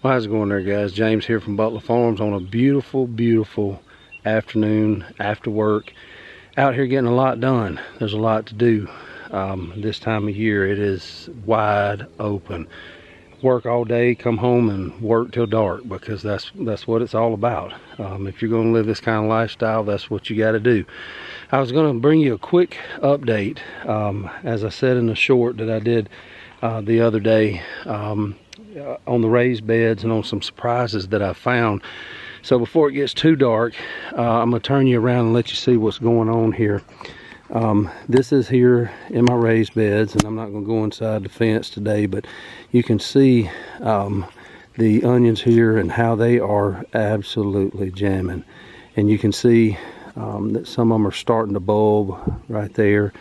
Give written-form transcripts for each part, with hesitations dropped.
Well, how's it going there, guys? James here from Butler Farms on a beautiful afternoon after work. Out here getting a lot done. There's a lot to do. This time of year it is wide open. Work all day, come home and work till dark, because that's what it's all about. If you're going to live this kind of lifestyle, that's what you got to do. I was going to bring you a quick update, as I said in the short that I did the other day, on the raised beds and on some surprises that I found. So before it gets too dark, I'm going to turn you around and let you see what's going on here. This is here in my raised beds, and I'm not going to go inside the fence today, but you can see the onions here and how they are absolutely jamming. And you can see that some of them are starting to bulb right there.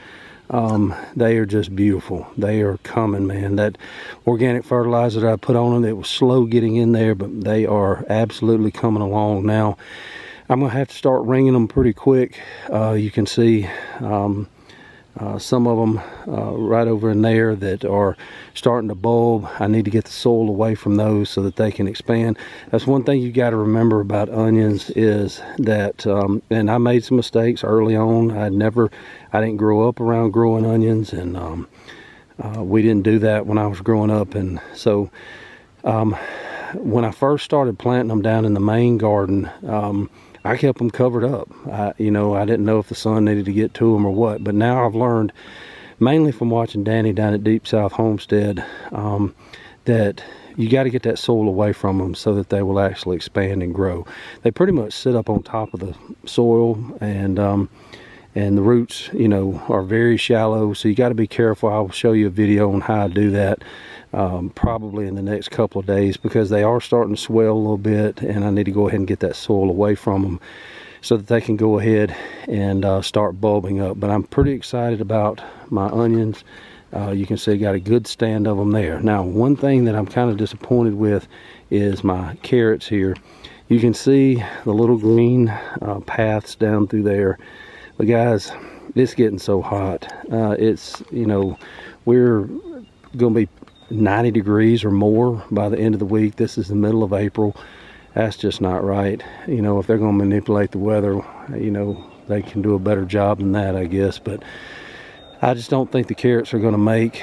They are just beautiful. They are coming, man. That organic fertilizer that I put on them, it was slow getting in there, but they are absolutely coming along now. I'm gonna have to start ringing them pretty quick. You can see some of them right over in there that are starting to bulb. I need to get the soil away from those so that they can expand. That's one thing you got to remember about onions, is that and I made some mistakes early on. I didn't grow up around growing onions, and we didn't do that when I was growing up. And so when I first started planting them down in the main garden, I kept them covered up. I didn't know if the sun needed to get to them or what, but now I've learned, mainly from watching Danny down at Deep South Homestead, that you got to get that soil away from them so that they will actually expand and grow. They pretty much sit up on top of the soil, and the roots, are very shallow, so you got to be careful. I will show you a video on how I do that probably in the next couple of days, because they are starting to swell a little bit, and I need to go ahead and get that soil away from them so that they can go ahead and start bulbing up. But I'm pretty excited about my onions. You can see I got a good stand of them there. Now, one thing that I'm kind of disappointed with is my carrots here. You can see the little green paths down through there. But guys, it's getting so hot. We're gonna be 90 degrees or more by the end of the week. This is the middle of April. That's just not right. If they're going to manipulate the weather, they can do a better job than that, I guess. But I just don't think the carrots are going to make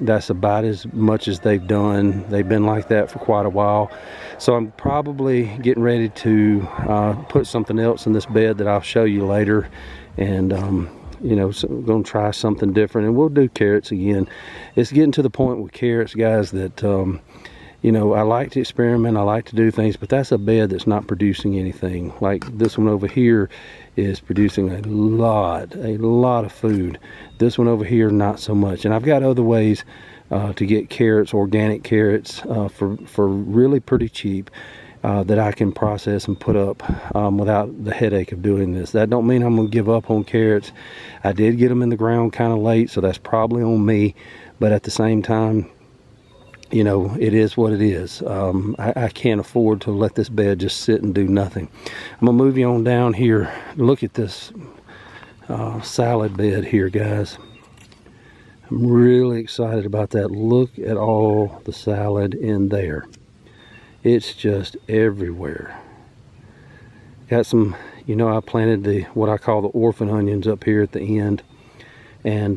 that's about as much as they've done. They've been like that for quite a while. So I'm probably getting ready to put something else in this bed that I'll show you later. And so we're going to try something different, and we'll do carrots again. It's getting to the point with carrots, guys, that I like to experiment. I like to do things, but that's a bed that's not producing anything. Like this one over here is producing a lot of food. This one over here, not so much. And I've got other ways to get carrots, organic carrots, for really pretty cheap, that I can process and put up without the headache of doing this. That don't mean I'm gonna give up on carrots. I did get them in the ground kind of late, so that's probably on me, but at the same time, it is what it is. I can't afford to let this bed just sit and do nothing. I'm gonna move you on down here. Look at this salad bed here, guys. I'm really excited about that. Look at all the salad in there. It's just everywhere. Got some, I planted what I call the orphan onions up here at the end, and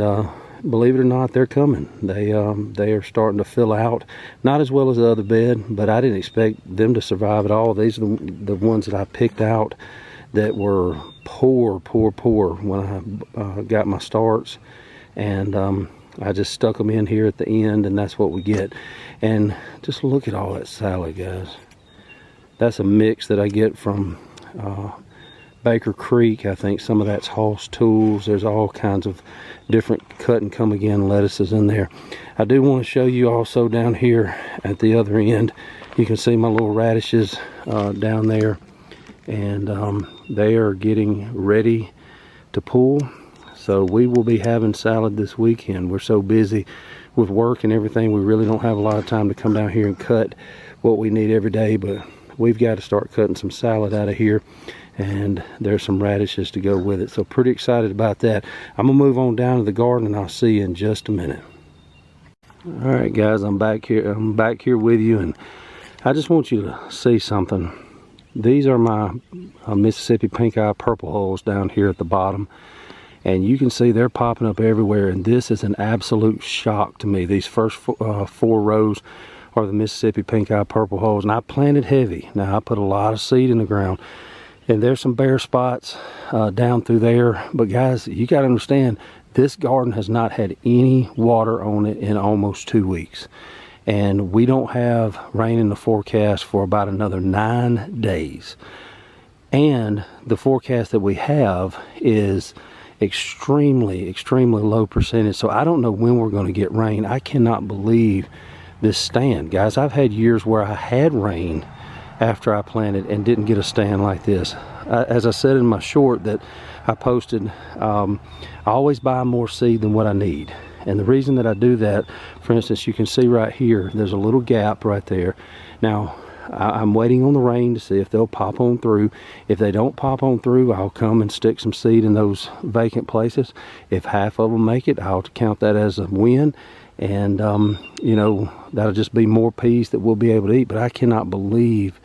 believe it or not, they're coming. They are starting to fill out, not as well as the other bed, but I didn't expect them to survive at all. These are the ones that I picked out that were poor when I got my starts, and I just stuck them in here at the end, and that's what we get. And just look at all that salad, guys. That's a mix that I get from Baker Creek. I think some of that's Hoss Tools. There's all kinds of different cut and come again lettuces in there. I do want to show you also down here at the other end. You can see my little radishes down there, and they are getting ready to pull. So we will be having salad this weekend. We're so busy with work and everything, we really don't have a lot of time to come down here and cut what we need every day, but we've got to start cutting some salad out of here, and there's some radishes to go with it. So pretty excited about that. I'm gonna move on down to the garden, and I'll see you in just a minute. All right, guys, I'm back here with you, and I just want you to see something. These are my Mississippi pink eye purple hulls down here at the bottom. And you can see they're popping up everywhere. And this is an absolute shock to me. These first 4 rows are the Mississippi pink eye purple hulls. And I planted heavy. Now I put a lot of seed in the ground. And there's some bare spots down through there. But guys, you got to understand, this garden has not had any water on it in almost 2 weeks. And we don't have rain in the forecast for about another 9 days. And the forecast that we have is extremely low percentage. So I don't know when we're going to get rain. I cannot believe this stand. Guys, I've had years where I had rain after I planted and didn't get a stand like this. As I said in my short that I posted, I always buy more seed than what I need. And the reason that I do that, for instance, you can see right here, there's a little gap right there. Now, I'm waiting on the rain to see if they'll pop on through. If they don't pop on through, I'll come and stick some seed in those vacant places. If half of them make it, I'll count that as a win. And, you know, that'll just be more peas that we'll be able to eat. But I cannot believe,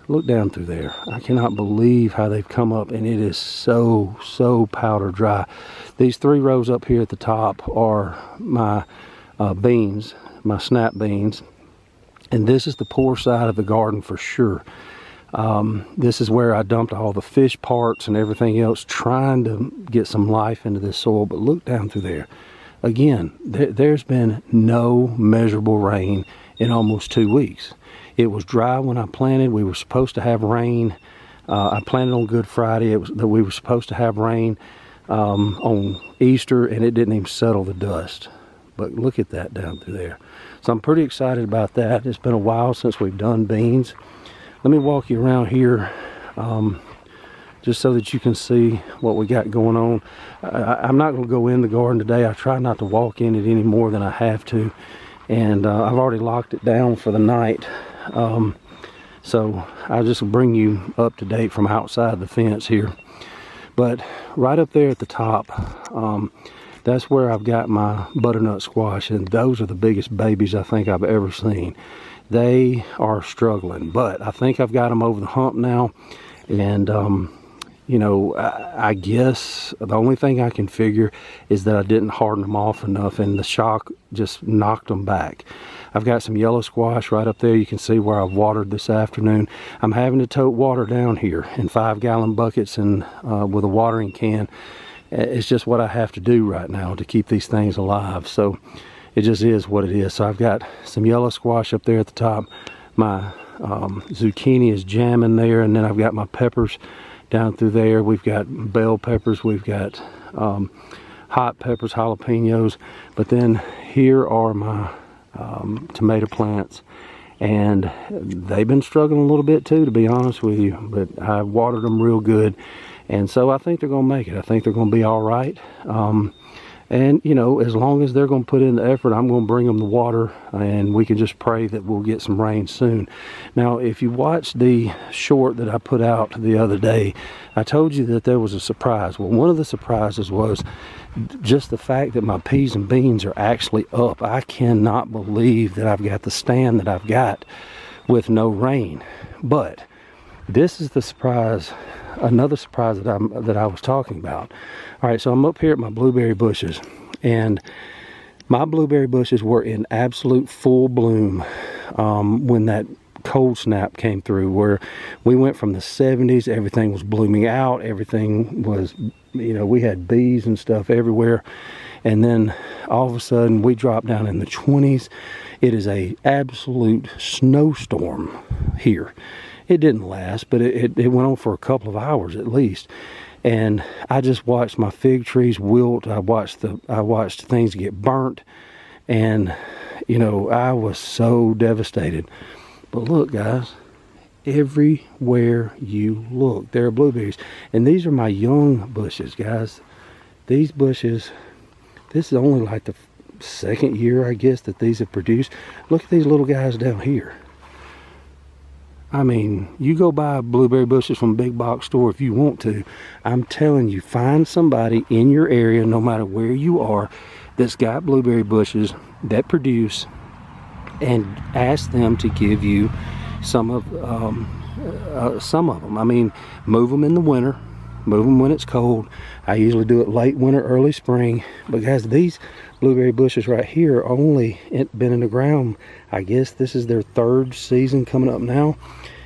look down through there. I cannot believe how they've come up, and it is so powder dry. These 3 rows up here at the top are my beans, my snap beans. And this is the poor side of the garden for sure. This is where I dumped all the fish parts and everything else, trying to get some life into this soil. But look down through there. Again, there's been no measurable rain in almost 2 weeks. It was dry when I planted. We were supposed to have rain. I planted on Good Friday. It was that we were supposed to have rain on Easter, and it didn't even settle the dust. But look at that down through there. So I'm pretty excited about that. It's been a while since we've done beans. Let me walk you around here just so that you can see what we got going on. I'm not going to go in the garden today. I try not to walk in it any more than I have to. And I've already locked it down for the night. So I'll just bring you up to date from outside the fence here. But right up there at the top, that's where I've got my butternut squash, and those are the biggest babies I think I've ever seen. They are struggling, but I think I've got them over the hump now. And you know, I guess the only thing I can figure is that I didn't harden them off enough, and the shock just knocked them back. I've got some yellow squash right up there. You can see where I've watered this afternoon. I'm having to tote water down here in 5-gallon buckets and with a watering can. It's just what I have to do right now to keep these things alive. So it just is what it is. So I've got some yellow squash up there at the top. My zucchini is jamming there, and then I've got my peppers down through there. We've got bell peppers, we've got hot peppers, jalapenos, but then here are my tomato plants, and they've been struggling a little bit too, to be honest with you, but I watered them real good, and so I think they're going to make it. I think they're going to be all right. And you know, as long as they're going to put in the effort, I'm going to bring them the water, and we can just pray that we'll get some rain soon. Now, if you watched the short that I put out the other day, I told you that there was a surprise. Well, one of the surprises was just the fact that my peas and beans are actually up. I cannot believe that I've got the stand that I've got with no rain. But this is the surprise, another surprise that I was talking about. All right, so I'm up here at my blueberry bushes, and my blueberry bushes were in absolute full bloom when that cold snap came through, where we went from the 70s, everything was blooming out, everything was, you know, we had bees and stuff everywhere, and then all of a sudden we dropped down in the 20s. It is a absolute snowstorm here. It didn't last, but it went on for a couple of hours at least. And I just watched my fig trees wilt. I watched things get burnt, and you know, I was so devastated. But look, guys, everywhere you look, there are blueberries, and these are my young bushes, guys. These bushes, this is only like the second year, I guess, that these have produced. Look at these little guys down here. I mean, you go buy blueberry bushes from a big box store if you want to. I'm telling you, find somebody in your area, no matter where you are, that's got blueberry bushes that produce, and ask them to give you some of them. I mean, move them in the winter, move them when it's cold. I usually do it late winter, early spring. But guys, these blueberry bushes right here are only been in the ground, I guess this is their 3rd season coming up now.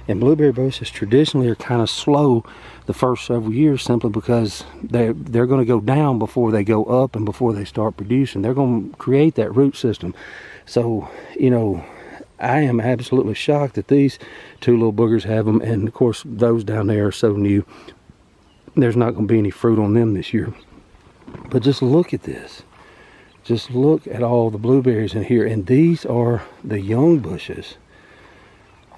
And blueberry bushes traditionally are kind of slow the first several years, simply because they're going to go down before they go up and before they start producing. They're going to create that root system. So, you know, I am absolutely shocked that these 2 little boogers have them. And of course, those down there are so new, there's not going to be any fruit on them this year. But just look at this. Just look at all the blueberries in here. And these are the young bushes.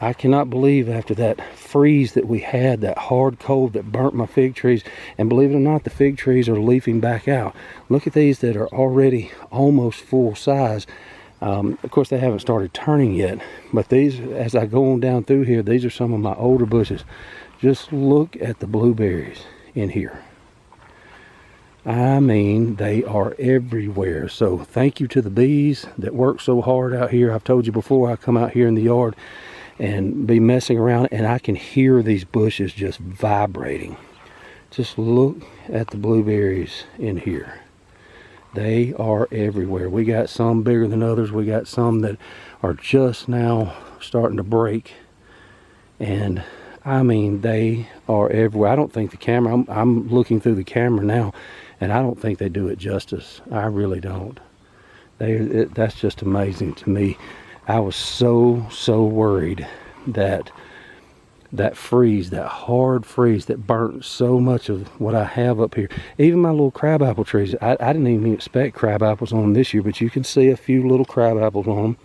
I cannot believe, after that freeze that we had, that hard cold that burnt my fig trees, and believe it or not, the fig trees are leafing back out. Look at these that are already almost full size. Of course, they haven't started turning yet, but these, as I go on down through here, these are some of my older bushes. Just look at the blueberries in here. I mean, they are everywhere. So thank you to the bees that work so hard out here. I've told you before, I come out here in the yard and be messing around, and I can hear these bushes just vibrating. Just look at the blueberries in here. They are everywhere. We got some bigger than others. We got some that are just now starting to break. And I mean, they are everywhere. I don't think the camera, I'm looking through the camera now, and I don't think they do it justice. I really don't. That's just amazing to me. I was so worried that freeze, that hard freeze that burnt so much of what I have up here. Even my little crabapple trees, I didn't even expect crabapples on them this year, but you can see a few little crabapples on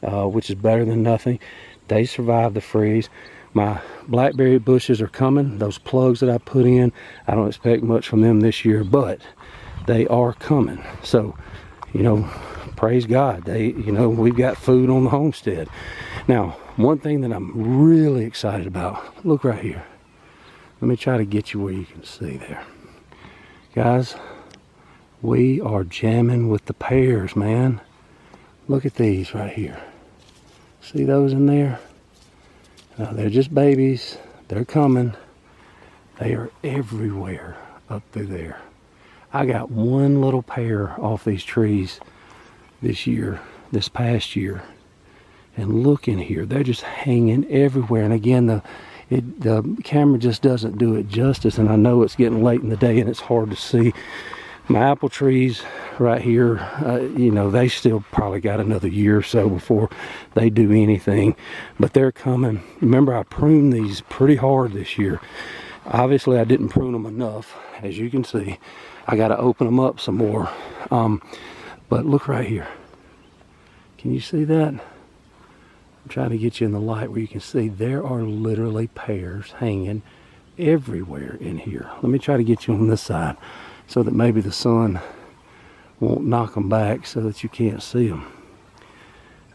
them, which is better than nothing. They survived the freeze. My blackberry bushes are coming. Those plugs that I put in, I don't expect much from them this year, but they are coming. So, you know, praise God. You know, we've got food on the homestead. Now, one thing that I'm really excited about, look right here. Let me try to get you where you can see there. Guys, we are jamming with the pears, man. Look at these right here. See those in there? Now, they're just babies. They're coming. They are everywhere up through there. I got one little pear off these trees this past year. And look in here, they're just hanging everywhere. And again, the camera just doesn't do it justice. And I know it's getting late in the day and it's hard to see. My apple trees right here, you know, they still probably got another year or so before they do anything. But they're coming. Remember, I pruned these pretty hard this year. Obviously, I didn't prune them enough. As you can see, I got to open them up some more. But look right here. Can you see that? I'm trying to get you in the light where you can see there are literally pears hanging everywhere in here. Let me try to get you on this side so that maybe the sun won't knock them back so that you can't see them.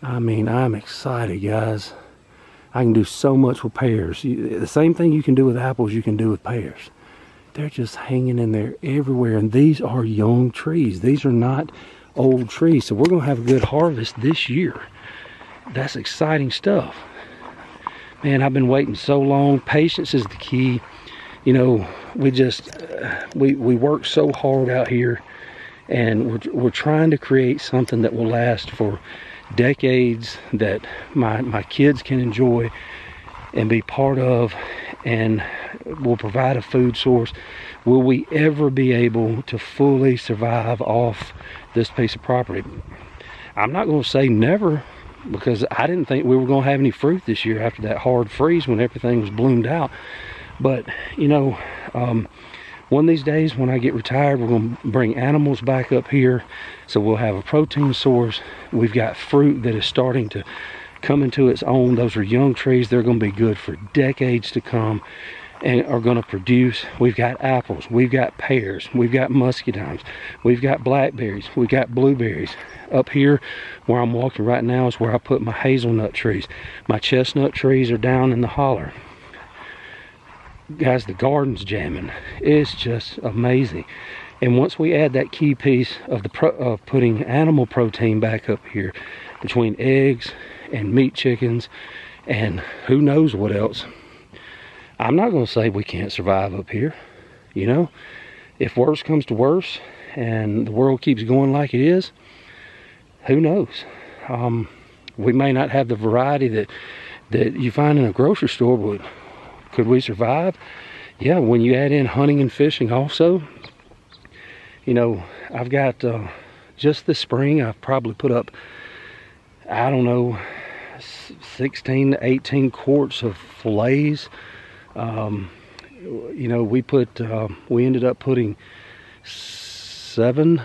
I mean, I'm excited, guys. I can do so much with pears. The same thing you can do with apples, you can do with pears. They're just hanging in there everywhere. And these are young trees. These are not old trees. So we're going to have a good harvest this year. That's exciting stuff. Man, I've been waiting so long. Patience is the key. You know, we just, we work so hard out here, and we're trying to create something that will last for decades, that my kids can enjoy and be part of, and will provide a food source. Will we ever be able to fully survive off this piece of property? I'm not going to say never, because I didn't think we were going to have any fruit this year after that hard freeze when everything was bloomed out. But, you know, one of these days when I get retired, we're going to bring animals back up here, so we'll have a protein source. We've got fruit that is starting to come into its own. Those are young trees. They're going to be good for decades to come and are going to produce. We've got apples, we've got pears, we've got muscadines, we've got blackberries, we've got blueberries. Up here where I'm walking right now is where I put my hazelnut trees. My chestnut trees are down in the holler. Guys, the garden's jamming. It's just amazing. And once we add that key piece of of putting animal protein back up here, between eggs and meat chickens and who knows what else. I'm not going to say we can't survive up here. You know, if worse comes to worse and the world keeps going like it is, who knows? We may not have the variety that you find in a grocery store, but could we survive? Yeah, when you add in hunting and fishing also, you know, I've got, just this spring, I've probably put up, I don't know, 16 to 18 quarts of fillets. You know, we ended up putting seven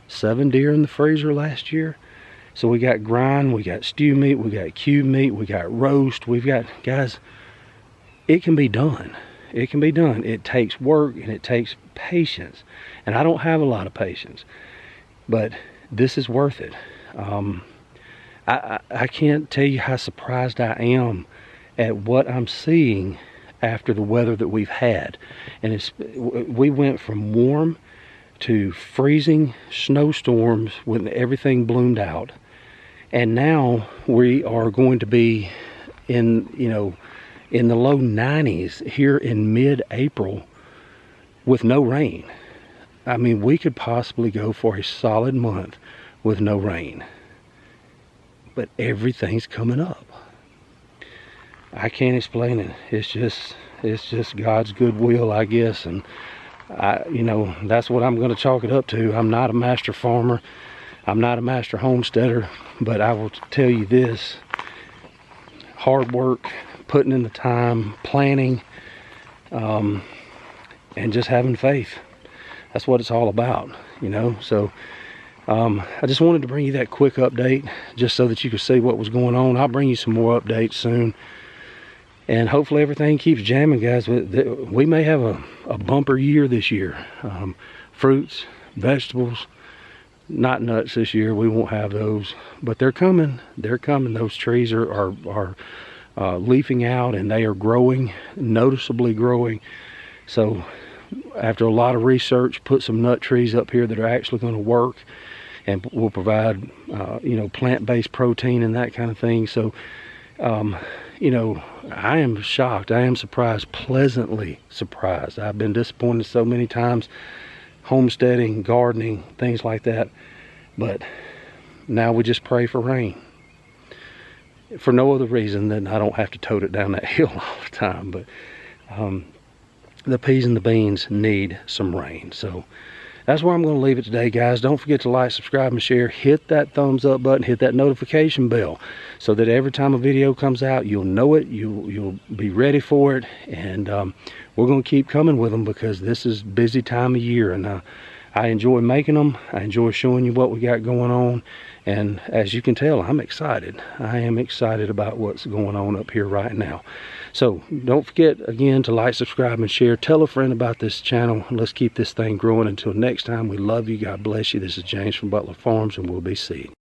deer in the freezer last year. So we got grind, we got stew meat, we got cube meat, we got roast. We've got, guys, it can be done. It can be done. It takes work and it takes patience. And I don't have a lot of patience, but this is worth it. I can't tell you how surprised I am at what I'm seeing after the weather that we've had. And we went from warm to freezing snowstorms when everything bloomed out. And now we are going to be in, you know, in the low 90s here in mid-April with no rain. I mean, we could possibly go for a solid month with no rain. But everything's coming up. I can't explain it. It's just God's goodwill, I guess. And you know, that's what I'm going to chalk it up to. I'm not a master farmer. I'm not a master homesteader, but I will tell you this: hard work, putting in the time, planning, and just having faith. That's what it's all about, you know. So I just wanted to bring you that quick update just so that you could see what was going on. I'll bring you some more updates soon. And hopefully everything keeps jamming, guys. We may have a bumper year this year. Fruits, vegetables, not nuts this year. We won't have those, but they're coming. They're coming. Those trees are leafing out, and they are growing, noticeably growing. So after a lot of research, put some nut trees up here that are actually going to work and will provide, you know, plant-based protein and that kind of thing. So, you know, I am shocked. I am surprised, pleasantly surprised. I've been disappointed so many times, homesteading, gardening, things like that. But now we just pray for rain. For no other reason than I don't have to tote it down that hill all the time. But the peas and the beans need some rain. So that's where I'm going to leave it today, guys. Don't forget to like, subscribe, and share. Hit that thumbs up button. Hit that notification bell so that every time a video comes out, you'll know it. You'll be ready for it. And we're going to keep coming with them because this is busy time of year. And I enjoy making them. I enjoy showing you what we got going on. And as you can tell, I'm excited. I am excited about what's going on up here right now. So don't forget, again, to like, subscribe, and share. Tell a friend about this channel. Let's keep this thing growing. Until next time, we love you. God bless you. This is James from Butler Farms, and we'll be seeing you.